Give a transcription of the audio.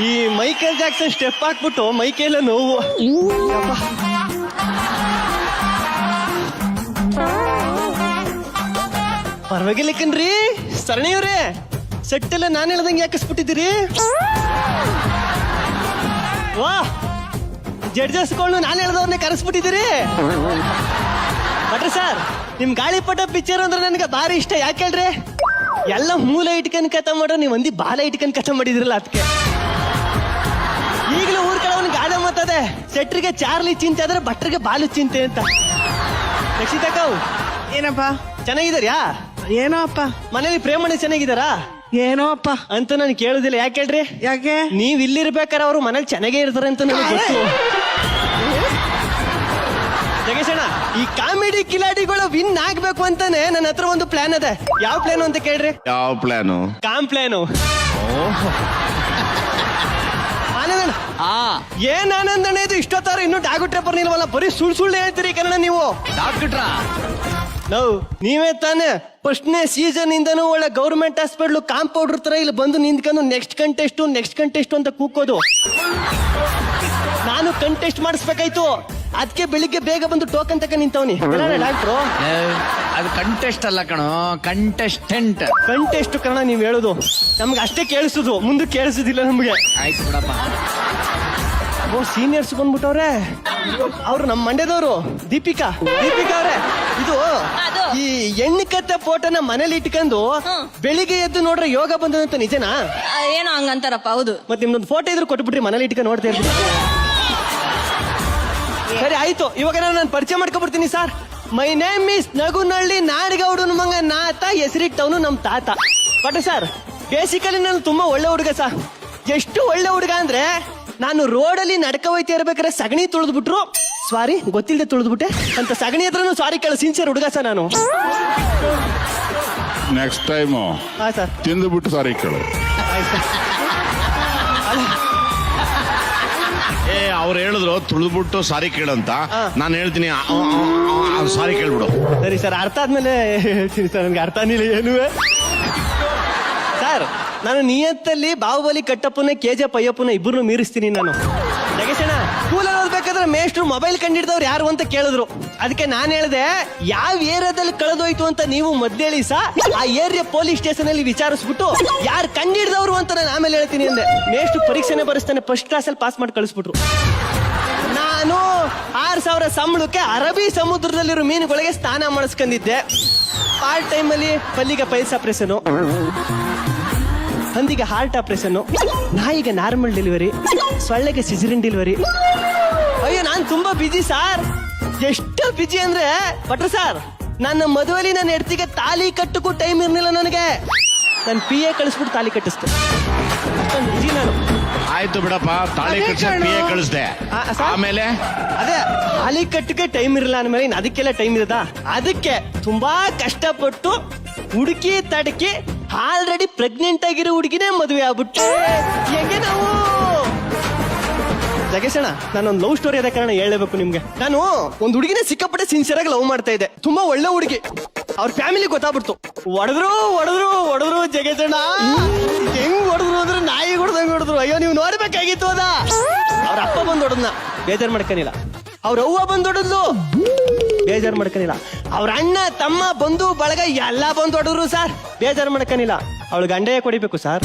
ಈ Michael Jackson step ಹಾಕ್ಬಿಟ್ಟು ಮೈಕೇಲ ನೋವು. ಪರವಾಗಿಲ್ಲ ಕಣ್ರಿ ಸರಣಿಯವ್ರೆ, ಸೆಟ್ ಎಲ್ಲ ನಾನು ಹೇಳ್ದಂಗೆ ಯಾಕಿಸ್ಬಿಟ್ಟಿದ್ದೀರಿ. ವಾ, ಜಡ್ಜಸ್ಗಳು ನಾನು ಹೇಳ್ದವ್ರನ್ನೇ ಕರೆಸ್ಬಿಟ್ಟಿದ್ದೀರಿ. ಬಟ್ರಿ ಸರ್, ನಿಮ್ ಗಾಳಿಪಟ ಪಿಕ್ಚರ್ ಅಂದ್ರೆ ನನಗೆ ಭಾರಿ ಇಷ್ಟ. ಯಾಕೆ ಹೇಳ್ರಿ, ಎಲ್ಲ ಮೂಲ ಇಟ್ಕೊಂಡ್ ಕಥ ಮಾಡ್ರೆ ನೀವು ಒಂದಿ ಬಾಲ ಇಟ್ಕೊಂಡ್ ಕಥ ಮಾಡಿದ್ರಲ್ಲ ಅದಕ್ಕೆ. ಈಗಲೂ ಊರ್ ಕಡೆ ಅವ್ನಿಗೆ ಗಾದೆ ಮಾತದೆ, ಸೆಟ್ರಿಗೆ ಚಾರ್ಲಿ ಚಿಂತೆ ಆದ್ರೆ ಭಟ್ರಿಗೆ ಬಾಲು ಚಿಂತೆ ಅಂತ. ರಕ್ಷಿತಕ್ಕವು ಏನಪ್ಪ ಚೆನ್ನಾಗಿದಾರ್ಯಾ? ಏನೋ ಅಪ್ಪ. ಮನೇಲಿ ಪ್ರೇಮಣಿ ಚೆನ್ನಾಗಿದಾರಾ? ಏನೋ ಅಪ್ಪ ಅಂತ ನಾನು ಕೇಳುದಿಲ್ಲ. ಯಾಕೆ ಹೇಳ್ರಿ, ಯಾಕೆ ನೀವ್ ಇಲ್ಲಿರ್ಬೇಕಾರೆ ಅವ್ರು ಮನೇಲಿ ಚೆನ್ನಾಗೇ ಇರ್ತಾರೆ ಅಂತ ನನಗೆ ಗೊತ್ತು. ಜಗೇಶಣ್ಣ, ಈ ಕಾಮಿಡಿ ಕಿಲಾಡಿಗಳು ವಿನ್ ಆಗ್ಬೇಕು ಅಂತಾನೆ ನನ್ನ ಹತ್ರ ಒಂದು ಪ್ಲಾನ್ ಅದೆ. ಯಾವ ಪ್ಲಾನ್ ಅಂತ ಕೇಳ್ರಿ? ಯಾವ ಪ್ಲಾನು? Com plan. ಆನಂದಣ್ಣ, ಏನ್ ಆನಂದಣ್ಣ ಇದು ಇಷ್ಟೊತ್ತಾರ ಇನ್ನೂ ಡಾಕ್ಟ್ರೆ ಬರ್ನಿಲ್ವಲ್ಲ, ಬರೀ ಸುಳ್ಳು ಹೇಳ್ತೀರಿ ಕನ್ನಡ ನೀವು. ಡಾಕ್ಟ್ರ ನಾವು ನೀವೇ ತಾನೆ ಫಸ್ಟ್ನೇ ಸೀಸನ್ ಇಂದನೂ ಒಳ್ಳೆ ಗೌರ್ಮೆಂಟ್ ಹಾಸ್ಪಿಟ್ಲು ಕಾಂಪೌಂಡರ್ ತರ ಇಲ್ಲಿ ಬಂದು ನಿಂತ್ಕೊಂಡು ನೆಕ್ಸ್ಟ್ ಕಂಟೆಸ್ಟ್ ಅಂತ ಕೂಕೋದು. ನಾನು ಕಂಟೆಸ್ಟ್ ಮಾಡಿಸ್ಬೇಕಾಯ್ತು, ಅದಕ್ಕೆ ಬೆಳಿಗ್ಗೆ ಬೇಗ ಬಂದು ಟೋಕನ್ ತಕ ನಿಂತವನಿ. ಡಾಕ್ಟ್ರು ಅದು ಕಂಟೆಸ್ಟ್ ಅಲ್ಲ ಕಣೋ, ಕಂಟೆಸ್ಟೆಂಟ್. ಕಂಟೆಸ್ಟ್ ಕನ್ನಡ ನೀವ್ ಹೇಳುದು ನಮ್ಗೆ ಅಷ್ಟೇ ಕೇಳಿಸುದು, ಮುಂದೆ ಕೇಳಿಸುದಿಲ್ಲ ನಮ್ಗೆ. ಆಯ್ತು ಬಿಡಪ್ಪ. ಓ, ಸೀನಿಯರ್ಸ್ ಬಂದ್ಬಿಟ್ಟವ್ರೆ. ಅವ್ರು ನಮ್ಮ ಮಂಡ್ಯದವರು. ದೀಪಿಕಾ ಅವ್ರೆ, ಇದು ಈ ಹೆಣ್ಣು ಕತ್ತೆ ಫೋಟೋನ ಮನೇಲಿ ಇಟ್ಕೊಂಡು ಬೆಳಿಗ್ಗೆ ಎದ್ದು ನೋಡ್ರೆ ಯೋಗ ಬಂದದಂತ ನಿಜನಾ? ಏನೋ ಹಂಗಂತಾರಪ್ಪ. ಹೌದು. ಮತ್ತೆ ನಿಮ್ದೊಂದು ಫೋಟೋ ಇದ್ರು ಕೊಟ್ಬಿಟ್ರಿ, ಮನೇಲಿ ಇಟ್ಕೊಂಡು ನೋಡ್ತಾ ಇರ್ತೀನಿ. ಸರಿ ಆಯ್ತು, ಇವಾಗ ನಾನು ಪರಿಚಯ ಮಾಡ್ಕೊಬಿಡ್ತೀನಿ ಸರ್. ಮೈ ನೇಮ್ ಇಸ್ ನಗುನಳ್ಳಿ ನಾಡಗೌಡನ ಮಗ ನಾತ, ಹೆಸರಿಟ್ಟವನು ನಮ್ ತಾತ. ಬಟ್ ಸರ್, ಬೇಸಿಕಲಿ ನಾನು ತುಂಬಾ ಒಳ್ಳೆ ಹುಡುಗ ಸರ್. ಎಷ್ಟು ಒಳ್ಳೆ ಹುಡುಗ ಅಂದ್ರೆ, ನಾನು ರೋಡಲ್ಲಿ ನಡ್ಕ ಹೋಯ್ತಾ ಇರ್ಬೇಕಾದ್ರೆ ಸಗಣಿ ತುಳಿದ್ಬಿಟ್ರು, ಸಾರಿ ಗೊತ್ತಿಲ್ಲದೆ ತುಳಿದ್ಬಿಟ್ಟೆ ಅಂತ ಸಗಣಿ ಹತ್ರನು ಸಾರಿ ಕೇಳ ಸಿನ್ಸಿಯರ್ ಹುಡುಗ ಸರ್ ನಾನು. ನೆಕ್ಸ್ಟ್ ಟೈಮು ಹಾ ಸರ್, ತಿಂದುಬಿಟ್ಟು ಸಾರಿ ಕೇಳು. ಅವ್ರು ಹೇಳಿದ್ರು ತುಳಿದ್ಬಿಟ್ಟು ಸಾರಿ ಕೇಳಂತ, ನಾನು ಹೇಳ್ತೀನಿ ಸಾರಿ ಕೇಳ್ಬಿಡು. ಸರಿ ಸರ್, ಅರ್ಥ ಆದ್ಮೇಲೆ ಹೇಳ್ತೀನಿ ಸರ್. ನನ್ಗೆ ಅರ್ಥ ಆಗಿಲ್ಲ ಏನು ಸರ್. ನಾನು ನಿಯತ್ತಲ್ಲಿ ಬಾಹುಬಲಿ ಕಟ್ಟಪ್ಪನ KGF ಅಯ್ಯಪ್ಪನ ಇಬ್ಬರನ್ನು ಮೀರಿಸ್ತೀನಿ ನಾನು. ಜಗೇಶಣ್ಣ, ಸ್ಕೂಲಲ್ಲಿ ಓದ್ಬೇಕಾದ್ರೆ ಮೇಷ್ಟ್ರು ಮೊಬೈಲ್ ಕಂಡಿಡ್ದವ್ರು ಯಾರು ಅಂತ ಕೇಳಿದ್ರು. ಅದಕ್ಕೆ ನಾನು ಹೇಳಿದೆ, ಯಾವ ಏರಿಯಾದಲ್ಲಿ ಕಳೆದೋಯ್ತು ಅಂತ ನೀವು ಮೊದ್ಲೇಳಿ ಸಾ, ಆ ಏರಿಯಾ ಪೊಲೀಸ್ ಸ್ಟೇಷನ್ ಅಲ್ಲಿ ವಿಚಾರಿಸ್ಬಿಟ್ಟು ಯಾರು ಕಂಡಿಡ್ದವ್ರು ಅಂತ ನಾನು ಆಮೇಲೆ ಹೇಳ್ತೀನಿ ಅಂದೆ. ಮೇಷ್ಟ್ರು ಪರೀಕ್ಷೆನೆ ಬರೆಸ್ತಾನೆ, ಫಸ್ಟ್ ಕ್ಲಾಸಲ್ಲಿ ಪಾಸ್ ಮಾಡಿ ಕಳಿಸ್ಬಿಟ್ರು. ನಾನು 6,000 ಸಂಬಳಕ್ಕೆ ಅರಬ್ಬಿ ಸಮುದ್ರದಲ್ಲಿರೋ ಮೀನುಗಳಿಗೆ ಸ್ನಾನ ಮಾಡಿಸ್ಕೊಂಡಿದ್ದೆ. ಪಾರ್ಟ್ ಟೈಮಲ್ಲಿ ಪಲ್ಲಿಗೆ ಪೈಲ್ಸ್ ಆಪರೇಷನ್, ಹಂದಿಗೆ ಹಾರ್ಟ್ ಆಪರೇಷನ್, ನಾಯಿಗೆ ನಾರ್ಮಲ್ ಡೆಲಿವರಿ, ಸೊಳ್ಳೆಗೆ ಸಿಜರಿನ್ ಡೆಲಿವರಿ. ಅಯ್ಯೋ, ನಾನು ತುಂಬಾ ಬಿಜಿ ಸಾರ್. ಎಷ್ಟು ಬಿಜಿ ಅಂದ್ರೆ ಬಟ್ರ ಸರ್, ನನ್ನ ಮದುವೆಲಿ ನನ್ನ ಹೆಂಡತಿಗೆ ತಾಲಿ ಕಟ್ಟಕ್ಕೂ ಟೈಮ್ ಇರ್ಲಿಲ್ಲ ನನಗೆ. ನಾನು PA ಕಳಿಸ್ಬಿಟ್ಟು ತಾಲಿ ಕಟ್ಟಿಸ್ತೆ. ಬಿಜಿ ನಾನು. ಆಯ್ತು ಬಿಡಪ್ಪ, ತಾಳಿ ಕಟ್ಟಿಸಿ PA ಕಳಿಸ್ದೆ. ಆಮೇಲೆ ಅದೇ ತಾಲಿ ಕಟ್ಟಕ್ಕೆ ಟೈಮ್ ಇರಲ್ಲ ಅಂದ್ಮೇಲೆ ಇನ್ನು ಅದಕ್ಕೆಲ್ಲ ಟೈಮ್ ಇರದ. ಅದಕ್ಕೆ ತುಂಬಾ ಕಷ್ಟಪಟ್ಟು ಹುಡುಕಿ ತಡಕಿ ಆಲ್ರೆಡಿ ಪ್ರೆಗ್ನೆಂಟ್ ಆಗಿರೋ ಹುಡುಗಿನೇ ಮದುವೆ ಆಗ್ಬಿಟ್ಟು ಹೆಂಗೆ ನಾವು. ಜಗೇಶಣ್ಣ, ನಾನೊಂದು ಲವ್ ಸ್ಟೋರಿ ಅದ ಕಾರಣ ಹೇಳಬೇಕು ನಿಮ್ಗೆ. ನಾನು ಒಂದು ಹುಡುಗಿನೇ ಸಿಕ್ಕಾಪಟ್ಟೆ ಸಿನ್ಸಿಯರ್ ಆಗಿ ಲವ್ ಮಾಡ್ತಾ ಇದ್ದೆ. ತುಂಬಾ ಒಳ್ಳೆ ಹುಡುಗಿ. ಅವ್ರ ಫ್ಯಾಮಿಲಿ ಗೊತ್ತಾಗ್ಬಿಡ್ತು. ಹೊಡೆದ್ರು ಜಗೇಶಣ್ಣ. ಹೆಂಗ್ ಹೊಡೆದ್ರು ಅಂದ್ರೆ ನಾಯಿ ಹೊಡೆದ್ರು. ಅಯ್ಯೋ, ನೀವು ನೋಡ್ಬೇಕಾಗಿತ್ತು ಅದ. ಅವ್ರ ಅಪ್ಪ ಬಂದ್ ಹೊಡೆದ್ನ, ಬೇಜಾರ್ ಮಾಡ್ಕನಿಲ್ಲ. ಅವ್ರ ಅವ್ವ ಬಂದ್ ಹೊಡೆದ್ಲು, ಬೇಜಾರ್ ಮಾಡ್ಕನಿಲ್ಲ. ಅವ್ರ ಅಣ್ಣ ತಮ್ಮ ಬಂಧು ಬಳಗ ಎಲ್ಲಾ ಬಂದ್ ಹೊಡೆದ್ರು ಸರ್, ಬೇಜಾರ್ ಮಾಡ್ಕನಿಲ್ಲ. ಅವಳು ಗಂಡೇ ಕೊಡಿಬೇಕು ಸರ್.